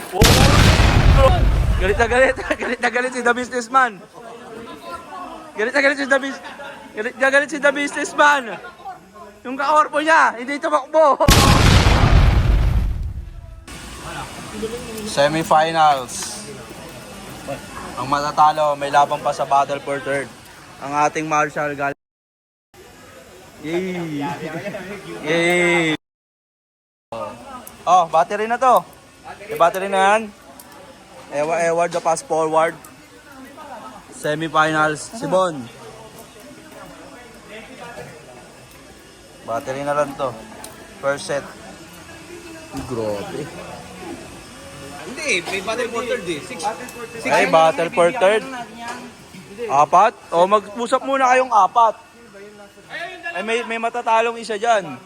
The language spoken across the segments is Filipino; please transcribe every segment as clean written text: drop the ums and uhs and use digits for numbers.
Oh, galit na galit. Galit na galit si The Businessman. Galit na galit si The Businessman. Galit na galit si The Businessman. Yung kaorpo niya, hindi tumakbo. Semifinals. Ang matatalo, may laban pa sa Battle for Third. Ang ating Marshall Gal. Yay! Yay! Oh, battery na to. May battery na yan. Eward the pass forward. Semifinals, si Bon. Battery na lang to. First set. Grabe. Hindi, may battle for third eh. Ay, battle for third. Apat? O, mag-usap muna kayong apat. Ay, may matatalong isa dyan.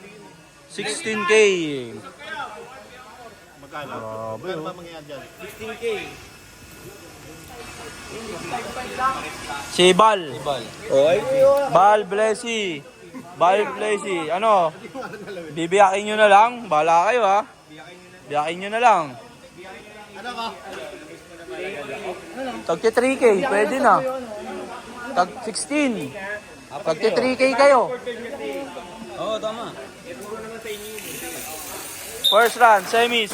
16K. Magkano? Grabe, Ano oh. ba mangyayari dyan? 16K. Si Bal. Bal Blessy. Bal Blessy. Ano? Bibiyakin nyo na lang. Bahala kayo ha. Biyakin nyo na lang. Ano ka? Tagti 3K. Pwede na. Tag 16. Tagti 3K kayo. Oo, tama. First round, semis.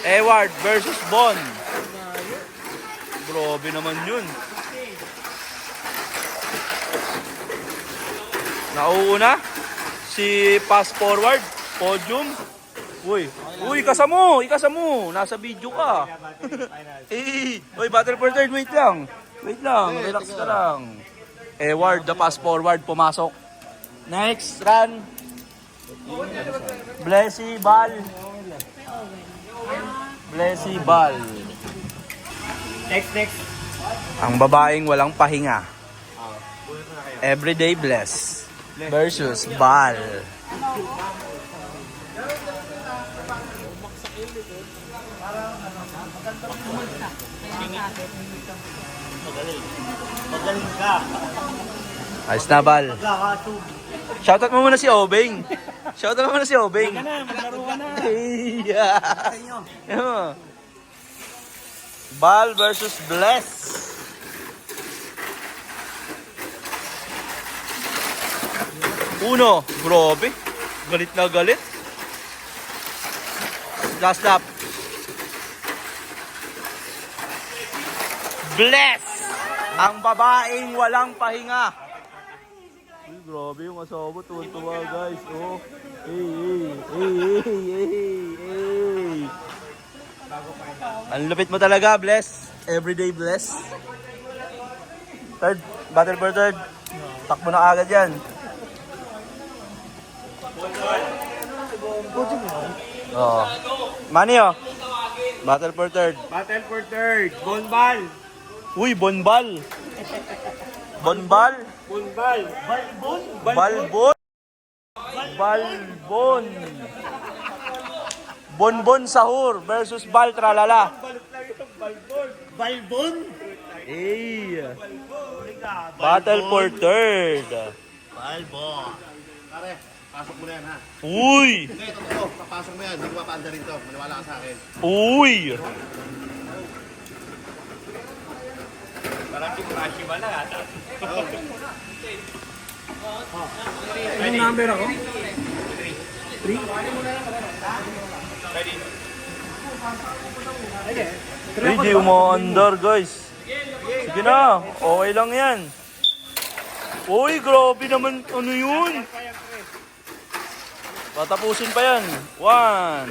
Eward versus Bon. Grabe naman yun. Nauuna si pass forward, podium. Uy, ikasa mo. Nasa video ka. Uy, battle for third, wait lang. Relax ka lang. Eward, the pass forward, pumasok. Next run. Blessy Bal. Next. Ang babaeng walang pahinga. Everyday Bless versus Bal. Magaling ka. Ayos na, Bal. Shoutout mo muna si Obeng. Maglaro ka na. Yeah. Bal versus Bless. Uno. Grabe. Galit na galit. Last lap. Bless. Ang babaeng walang pahinga. Uy, grabe yung asawa. Tuwa-tuwa, guys. Oh. Hey. Ang lupit mo talaga, Bless. Everyday Bless. Third. Battle for third. Takbo na agad yan. Oh. Manny, oh. Battle for third. Bonbal. Uy, Bonbal. Balbon. Bonbon Sahur versus Bal Tralala. Balbon. Hey. Battle for third. Balbon. Pare, pasok mo na yan ha. Uy. Hindi, totoo. Papasok mo yan. Hindi ko mapaanda rin to. Maniwala ka sa akin. Uy. Parang Kurashi ba na ata? Anong number ako? Hey, di umaandar, guys. Sige na. Okay lang yan. Uy, grabe naman. Ano yun? Tatapusin pa yan. 1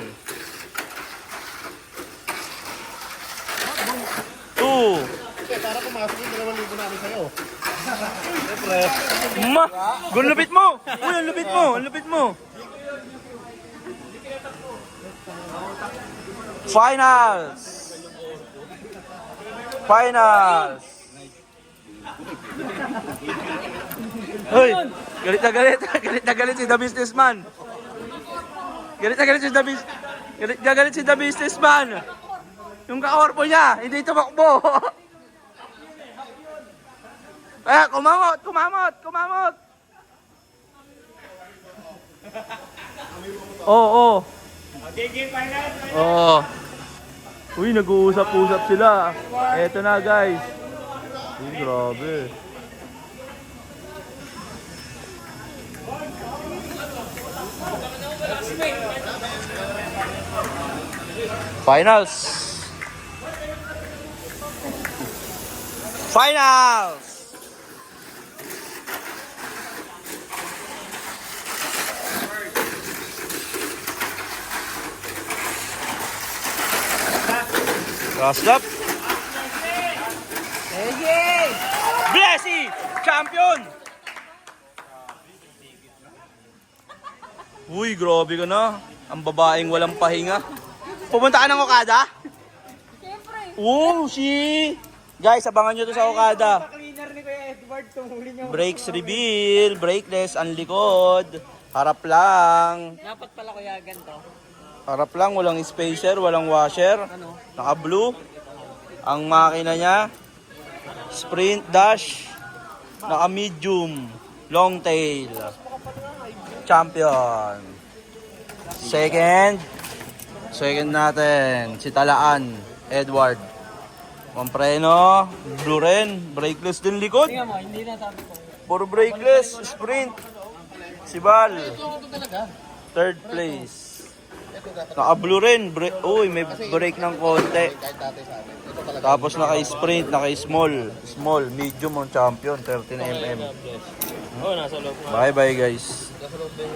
2 Kasi para pumasok yung 2,000 namin sa'yo. Ma! Gun lupit mo! Uy, ang lupit mo! Finals! Uy! Galit na galit si The Businessman! Galit si The Businessman! Yung kaorpo niya, hindi tumakbo! kumamot! Oo. Oh. Uy, nag-uusap-usap sila. Eto na, guys. Uy, grabe. Finals. Finals. Last lap. Blessy! Champion! Uy, grabe ka na. Ang babaeng walang pahinga. Pumunta ka ng Okada? Siyempre. Oo, Guys, abangan nyo to sa Okada. Cleaner ni Kuya Edward, tumuli niyo. Brakes reveal, brakeless, ang likod. Harap lang. Dapat pala Kuya ganito. Harap lang, walang spacer, walang washer. Ano? Naka-blue. Ang makina niya, sprint dash. Naka-medium, long tail. Champion. Second natin, si Talaan, Edward. Mampreno, blue rin, brakeless din likod. Tingnan mo, hindi na sabi ko. Puro brakeless, sprint. Si Bal, Ito talaga. third place. Ito dapat. Naka-blue rin, uy, may brake ng konti. Kahit dati sa amin. Ito talaga. Tapos naka-sprint, naka-small, medium ang champion, 13mm. Oh, nasa loob. Bye-bye guys. Nasa loob din.